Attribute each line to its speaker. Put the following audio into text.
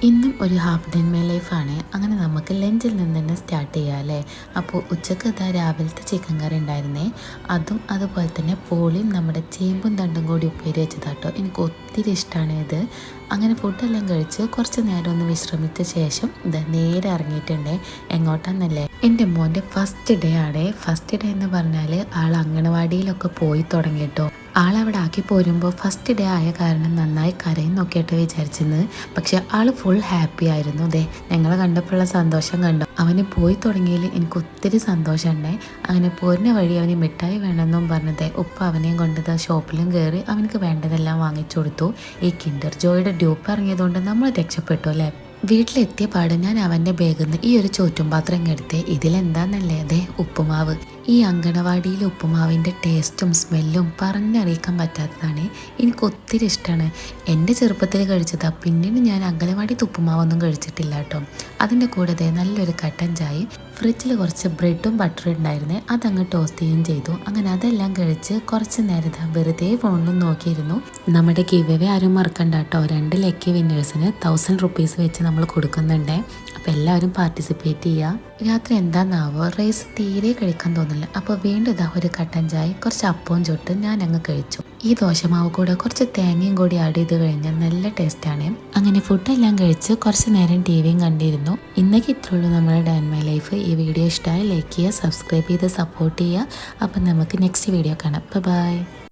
Speaker 1: ഇന്നും ഒരു half day my ലൈഫാണ്. അങ്ങനെ നമുക്ക് ലഞ്ചിൽ നിന്ന് തന്നെ സ്റ്റാർട്ട് ചെയ്യാം അല്ലേ. അപ്പോൾ ഉച്ചക്ക് ഇതാ രാവിലത്തെ ചിക്കൻ കറി ഉണ്ടായിരുന്നേ. അതുപോലെ തന്നെ പോളിയും നമ്മുടെ ചേമ്പും തണ്ടും കൂടി ഉപ്പേരി വെച്ചതാട്ടോ. എനിക്ക് ഒത്തിരി ഇഷ്ടമാണ് ഇത്. അങ്ങനെ ഫുഡെല്ലാം കഴിച്ച് കുറച്ച് നേരം ഒന്ന് വിശ്രമിച്ച ശേഷം ഇതാ നേരെ ഇറങ്ങിയിട്ടുണ്ടേ. എങ്ങോട്ടാന്നല്ലേ, എൻ്റെ മോൻ്റെ ഫസ്റ്റ് ഡേ ആണ്. ഫസ്റ്റ് ഡേ എന്ന് പറഞ്ഞാൽ ആൾ അംഗനവാടിയിലൊക്കെ പോയി തുടങ്ങിയിട്ടോ. ആളവിടെ ആക്കി പോരുമ്പോൾ ഫസ്റ്റ് ഡേ ആയ കാരണം നന്നായി കരയുന്നൊക്കെയായിട്ട് വിചാരിച്ചിരുന്നത്. പക്ഷെ ആൾ ഫുൾ ഹാപ്പി ആയിരുന്നു. അതെ, ഞങ്ങളെ കണ്ടപ്പോഴുള്ള സന്തോഷം കണ്ടു. അവന് പോയി തുടങ്ങിയതിൽ എനിക്ക് ഒത്തിരി സന്തോഷമുണ്ടേ. അങ്ങനെ പോരുന്ന വഴി അവന് മിഠായി വേണമെന്നും പറഞ്ഞത് ഉപ്പ അവനെയും കൊണ്ടത് ഷോപ്പിലും കയറി അവനക്ക് വേണ്ടതെല്ലാം വാങ്ങിച്ചു കൊടുത്തു. ഈ കിൻഡർ ജോയുടെ ഡ്യൂപ്പ് ഇറങ്ങിയതുകൊണ്ട് നമ്മൾ രക്ഷപ്പെട്ടു അല്ലേ. വീട്ടിലെത്തിയ പാട് ഞാൻ അവൻ്റെ ബാഗിൽ നിന്ന് ഈ ഒരു ചോറ്റും പാത്രം എടുത്ത് ഇതിലെന്താന്നല്ലേ, അതെ ഉപ്പുമാവ്. ഈ അങ്കണവാടിയിലെ ഉപ്പുമാവിൻ്റെ ടേസ്റ്റും സ്മെല്ലും പറഞ്ഞറിയിക്കാൻ പറ്റാത്തതാണ്. എനിക്ക് ഒത്തിരി ഇഷ്ടമാണ്. എൻ്റെ ചെറുപ്പത്തിൽ കഴിച്ചതാണ്. പിന്നീട് ഞാൻ അങ്കണവാടിത്തെ ഉപ്പുമാവൊന്നും കഴിച്ചിട്ടില്ല കേട്ടോ. അതിൻ്റെ കൂടെ നല്ലൊരു കട്ടൻ ചായ, ഫ്രിഡ്ജിൽ കുറച്ച് ബ്രെഡും ബട്ടറും ഉണ്ടായിരുന്നേ, അതങ്ങ് ടോസ്റ്റ് ചെയ്യുകയും ചെയ്തു. അങ്ങനെ അതെല്ലാം കഴിച്ച് കുറച്ച് നേരം വെറുതെ ഫോണിലും നോക്കിയിരുന്നു. നമ്മുടെ ഗിവ് അവേ ആരും മറക്കണ്ട കേട്ടോ. 2 ലക്കി വിന്നേഴ്സിന് 1000 റുപ്പീസ് വെച്ച് നമ്മൾ കൊടുക്കുന്നുണ്ട്. അപ്പോൾ എല്ലാവരും പാർട്ടിസിപ്പേറ്റ് ചെയ്യുക. രാത്രി എന്താണെന്നാവോ റൈസ് തീരെ കഴിക്കാൻ തോന്നില്ല. അപ്പോൾ വീണ്ടും ഇതാ ഒരു കട്ടൻ ചായ, കുറച്ച് അപ്പവും ചുട്ട് ഞാൻ അങ്ങ് കഴിച്ചു. ഈ ദോശമാവ് കൂടെ കുറച്ച് തേങ്ങയും കൂടി ആഡ് ചെയ്ത് കഴിഞ്ഞാൽ നല്ല ടേസ്റ്റാണ്. അങ്ങനെ ഫുഡെല്ലാം കഴിച്ച് കുറച്ച് നേരം ടി വിയും കണ്ടിരുന്നു. ഇന്നൊക്കെ ഇത്രയുള്ളൂ നമ്മുടെ ഡേ ആൻഡ് മൈ ലൈഫ്. ഈ വീഡിയോ ഇഷ്ടമായി ലൈക്ക് ചെയ്യുക, സബ്സ്ക്രൈബ് ചെയ്ത് സപ്പോർട്ട് ചെയ്യുക. അപ്പം നമുക്ക് നെക്സ്റ്റ് വീഡിയോ കാണാം. ബൈ.